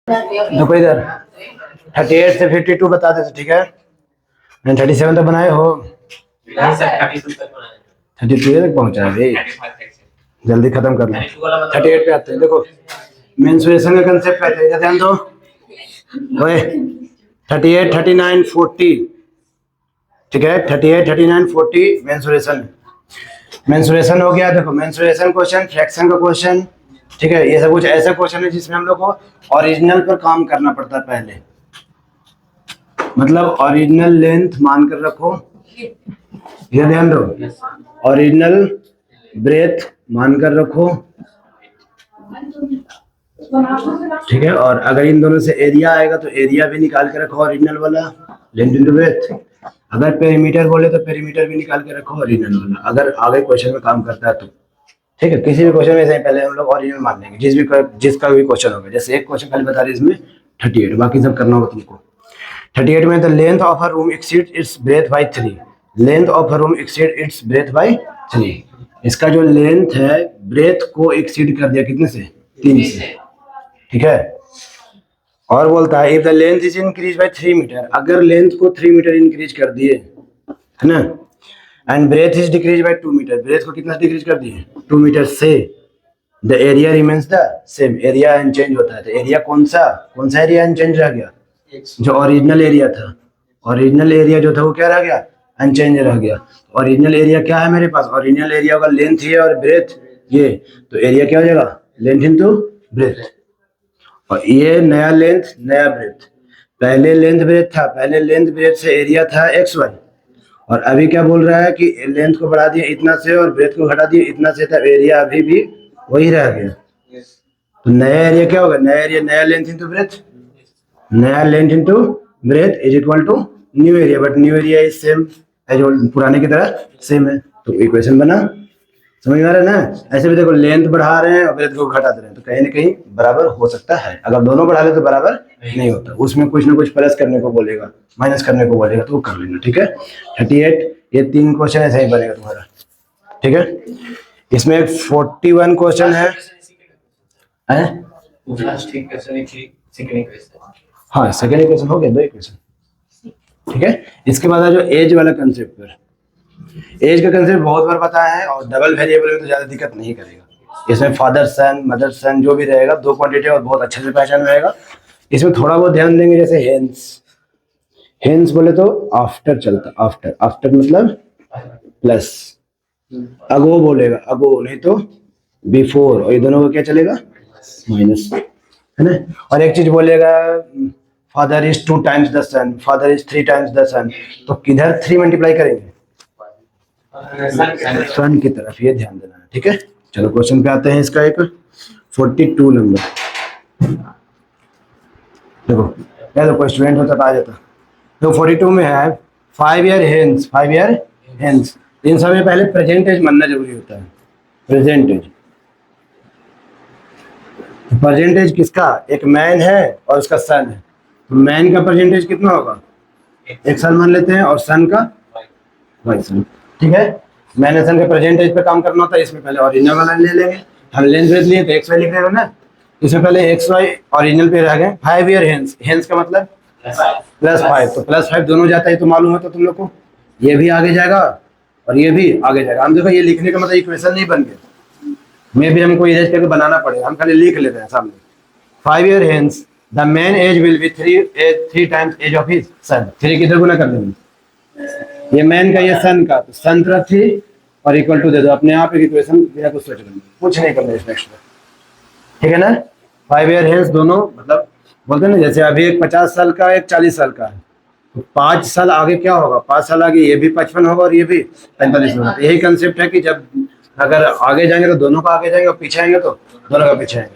देखो इधर 38 से 52 बता देते, ठीक है। 37 तक बनाए हो, 32 तक पहुंचा है भाई, जल्दी खत्म कर लो। 38 पे आते हैं। देखो मेंसुरेशन का कंसेप्ट कहते हैं, ध्यान दो। ओए 38, 39, 40, ठीक है। 38, 39, 40 मेंसुरेशन। मेंसुरेशन हो गया। देखो मेंसुरेशन क्वेश्चन, फ्रैक्शन का क्वेश्चन, ठीक है। ये सब कुछ ऐसा क्वेश्चन है जिसमें हम लोग को ओरिजिनल पर काम करना पड़ता है पहले। मतलब ओरिजिनल लेंथ मान कर रखो, ये ध्यान दो। ओरिजिनल ब्रेथ मान कर रखो, ठीक है। और अगर इन दोनों से एरिया आएगा तो एरिया भी निकाल के रखो, ओरिजिनल वाला, लेंथ इनटू ब्रेथ। अगर पेरीमीटर बोले तो पेरीमीटर भी निकाल के रखो, ओरिजिनल वाला, अगर आगे क्वेश्चन में काम करता है तो, ठीक है। किसी भी क्वेश्चन में से पहले हम लोग ओरिजिनल मान लेंगे, जिसका भी क्वेश्चन होगा। जैसे एक क्वेश्चन पहले बता रहे इसमें 38, बाकी सब करना होगा तुमको। 38 में the length of a room exceed its breadth by 3। Length of a room exceed its breadth by 3। इसका जो लेंथ है ब्रेथ को एक्सीड कर दिया, कितने से? 3 से, ठीक है। और बोलता है if the length is increase by 3 metre, अगर लेंथ को 3 मीटर इंक्रीज कर दिए, है ना, and breadth is decrease by 2 metre, breadth को कितना डिक्रीज कर दिए? 2 मीटर से, the area remains the same, area unchanged होता है। तो एरिया कौन सा एरिया अनचेंज रह गया? जो ओरिजिनल एरिया था। ओरिजिनल एरिया जो था वो क्या रह गया? अनचेंज रह गया। ओरिजिनल एरिया क्या है मेरे पास? ओरिजिनल एरिया का लेंथ ये और ब्रेथ ये, तो एरिया क्या हो जाएगा? Length into breath. और ये नया लेंथ नया ब्रेथ, पहले लेंथ ब्रेथ था, पहले लेंथ ब्रेथ से एरिया था XY, और अभी क्या बोल रहा है कि लेंथ को बढ़ा दिया इतना से और ब्रेथ को घटा दिया इतना से, तब एरिया अभी भी वही रह गया। तो नया एरिया क्या होगा? नया एरिया नया लेंथ इनटू ब्रेथ, नया length into breadth is equal to new area, but new area is same as old, पुराने की तरह सेम है। तो इक्वेशन बना, समझ में आ रहा है ना। ऐसे भी देखो लेंथ बढ़ा रहे हैं और ब्रेथ को घटा दे रहे हैं, तो कहीं ना कहीं बराबर हो सकता है। अगर दोनों बढ़ा ले तो बराबर नहीं होता, उसमें कुछ ना कुछ प्लस करने को बोलेगा, माइनस करने को बोलेगा, तो वो कर लेना, ठीक है। 38, ये 3 क्वेश्चन ऐसे ही बनेगा तुम्हारा, ठीक है। इसमें 41 क्वेश्चन है। हाँ सेकेंड इक्वेशन हो गया, 2 इक्वेशन, ठीक है। इसके बाद जो एज वाला कंसेप्ट पर, एज का कंसेप्ट बहुत बार बताया है, और डबल वेरिएबल में तो ज्यादा दिक्कत नहीं करेगा। इसमें फादर सन मदर सन जो भी रहेगा 2 क्वांटिटी और बहुत अच्छे से पहचान रहेगा। इसमें थोड़ा बहुत ध्यान देंगे, जैसे हेंस, हेंस बोले तो आफ्टर चलता, आफ्टर, आफ्टर मतलब प्लस। अगो बोलेगा अगो, नहीं तो बिफोर, और ये दोनों का क्या चलेगा? माइनस, है ना। और एक चीज बोलेगा father is 2 times the son, father is 3 times the son, तो किधर 3 मल्टीप्लाई करेंगे? सन की तरफ, ये ध्यान देना है, ठीक है। चलो क्वेश्चन पे आते हैं। इसका एक 42 नंबर, देखो मैं तो कोई स्टूडेंट होता तो आ जाता। तो 42 में है 5 ईयर हेंस, 5 ईयर हेंस। इन सब में पहले प्रेजेंटेज मानना जरूरी होता है, प्रेजेंटेज। प्रेजेंटेज किसका? एक मैन है और उसका सन है, तो मैन का प्रेजेंटेज कितना होगा? एक सन मान लेते हैं, और सन का वाई सन, ठीक है। मैंने सन के प्रेजेंटेज पे काम करना होता है, इसमें पहले ओरिजिनल वाला ले लेंगे। हम लेंथ ब्रेथ लिए तो एक्स वाई लिख रहे हो ना, इसमें पहले एक्स वाई ओरिजिनल पे रह गए। 5 ईयर हेंस, हेंस का मतलब +5, तो +5 दोनों जाता है, तो मालूम है तो तुम लोग को, ये भी आगे जाएगा और ये भी आगे जाएगा। हम देखो ये लिखने का मतलब इक्वेशन नहीं बन गया, मे भी हमको इरेज करके बनाना पड़ेगा, हम खाली लिख लेते हैं सामने। 5 year hence the man age will be 3 times age of his son, 3 किधर गुना कर देंगे? ये मैन का ये सन का, तो सन तरफ थी और इक्वल टू दे दो, अपने आप एक इक्वेशन बिना कुछ सोच लेंगे, कुछ नहीं करना इसमें एक्स्ट्रा, ठीक है ना। 5 ईयर हेंस दोनों मतलब बोलते हैं ना, जैसे अभी एक 50 साल का एक 40 साल का है, तो 5 साल आगे क्या होगा? 5 साल आगे ये भी 55 होगा और ये भी 45 होगा। यही कंसेप्ट है कि जब अगर आगे जाएंगे तो दोनों का आगे जाएंगे, और पीछे आएंगे तो दोनों का पीछे आएंगे,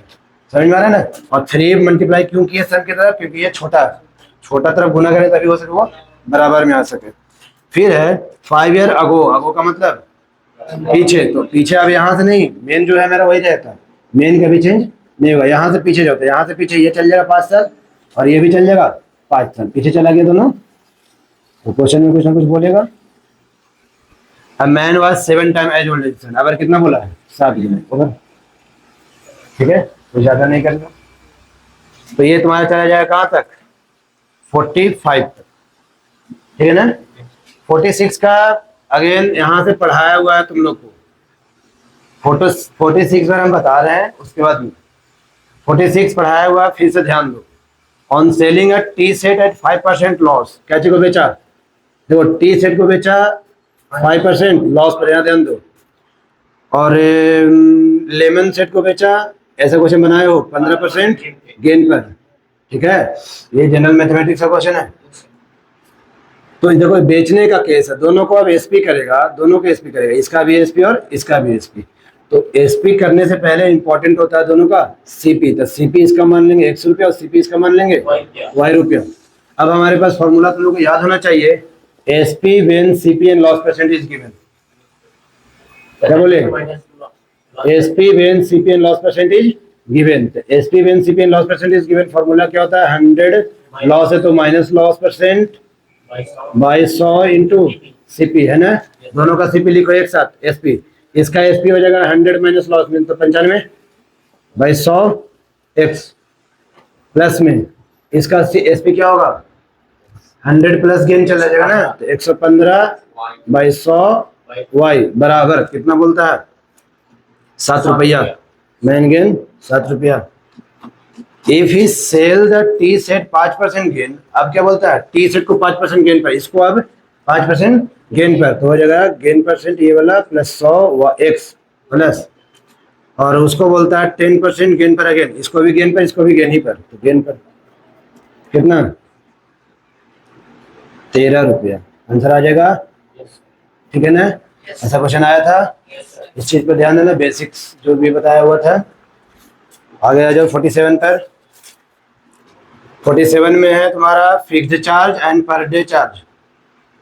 समझ में आ रहा है ना। और 3 मल्टीप्लाई क्यों किया सन की तरफ? क्योंकि ये छोटा है, छोटा तरफ गुना करें तभी हो सके वो बराबर में आ सके। फिर है 5 ईयर अगो, अगो का मतलब पीछे, तो पीछे अब यहाँ से नहीं, मेन जो है मेरा वही रहता है, मेन कभी चेंज नहीं होगा। यहाँ से पीछे जाते हैं, यहाँ से पीछे ये चल जाएगा 5 साल, और ये भी चल जाएगा 5 साल, पीछे चला गया दोनों। तो क्वेश्चन में कुछ ना कुछ बोलेगा। A man was 7 time as old as son, अब कितना बोला है? 7 गुना, ओके, ठीक है, तो ज्यादा नहीं करना। तो ये तुम्हारा चला जाएगा कहाँ तक, 45 तक, ठीक है ना। 46 का अगेन यहाँ से पढ़ाया हुआ है तुम लोग को, 46 बार हम बता रहे हैं, उसके बाद 46 पढ़ाया हुआ है, फिर से ध्यान दो। On selling a tea set at 5% loss, क्या चीज को बेचा, देखो टी सेट को बेचा 5% लॉस पर, यहाँ ध्यान दो। और लेमन सेट को बेचा, ऐसा क्वेश्चन बनाए हो 15% गेन पर, ठीक है। ये जनरल मैथमेटिक्स का क्वेश्चन है। तो देखो बेचने का केस है, दोनों को अब एसपी करेगा, दोनों को एसपी करेगा, इसका भी एसपी और इसका भी एसपी। तो एसपी करने से पहले इंपॉर्टेंट होता है दोनों का सीपी, तो सीपी इसका मान लेंगे 100 रुपया और सीपी इसका मान लेंगे वाई रुपया। अब हमारे पास फॉर्मूला तुम लोग को याद होना चाहिए, SP when CP and loss percentage given, क्या बोले, SP when CP and loss percentage given. SP when CP and loss percentage given formula क्या होता है, 100 लॉस है तो minus loss percent by 100 into CP, है ना। दोनों का सीपी लिखो एक साथ, एसपी, इसका एसपी हो जाएगा 100 माइनस लॉस में तो 95 बाई 100 एक्स, प्लस में इसका एसपी क्या होगा, 100 प्लस गेन चला जाएगा ना, तो 115 बाई 100 वाई बराबर कितना बोलता है, 7 रुपया, मेन गेन 7 रुपया। If he sell the tea set 5% gain, अब क्या बोलता है, टी सेट को 5% गेन पर, इसको अब 5% गेन पर, तो हो जाएगा गेन परसेंट ये वाला प्लस 100 एक्स प्लस, और उसको बोलता है 10% गेन पर अगेन, इसको भी गेन पर, इसको भी गेन ही पर, तो गेन पर कितना 13 रुपया, आंसर आ जाएगा, ठीक है ना। ऐसा क्वेश्चन आया था, इस चीज पर ध्यान देना, बेसिक्स जो भी बताया हुआ था। आगे आ जाओ 47 पर। 47 में है तुम्हारा fixed charge and per day charge,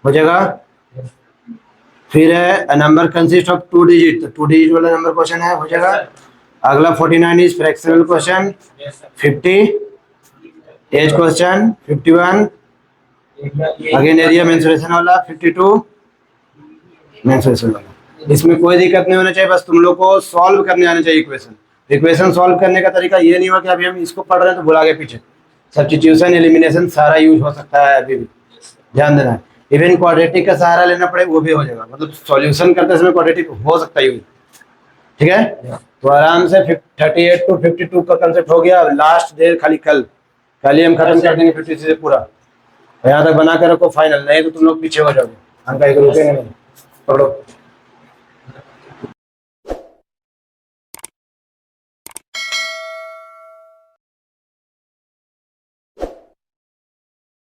हो जाएगा। फिर है नंबर कंसिस्ट ऑफ 2 डिजिट, तो 2 डिजिट वाला नंबर क्वेश्चन है, हो जाएगा। अगला 49 is fractional question, 50 age question, 51 again area mensuration वाला, 52 मेंसुरेशन वाला। इसमें कोई दिक्कत नहीं होना चाहिए, बस तुम लोग को सॉल्व करने आना चाहिए इक्वेशन। इक्वेशन सॉल्व करने का तरीका ये नहीं हुआ कि अभी हम इसको पढ़ रहे हैं तो भुला गए पीछे, सब्स्टिट्यूशन एलिमिनेशन सारा यूज हो सकता है, अभी भी ध्यान देना है। इवन क्वाड्रेटिक का सहारा लेना पड़े वो भी हो जाएगा, मतलब सॉल्यूशन करते समय क्वाड्रेटिक हो सकता है यूज, ठीक है। तो आराम से 38 टू 52 का कंसेप्ट हो गया। लास्ट देर खाली कल ही हम खत्म कर देंगे 50 से पूरा, यहाँ तक बना कर रखो फाइनल, नहीं तो तुम लोग पीछे हो जाओगे, अंक एक रुकेंगे नहीं, पकड़ो।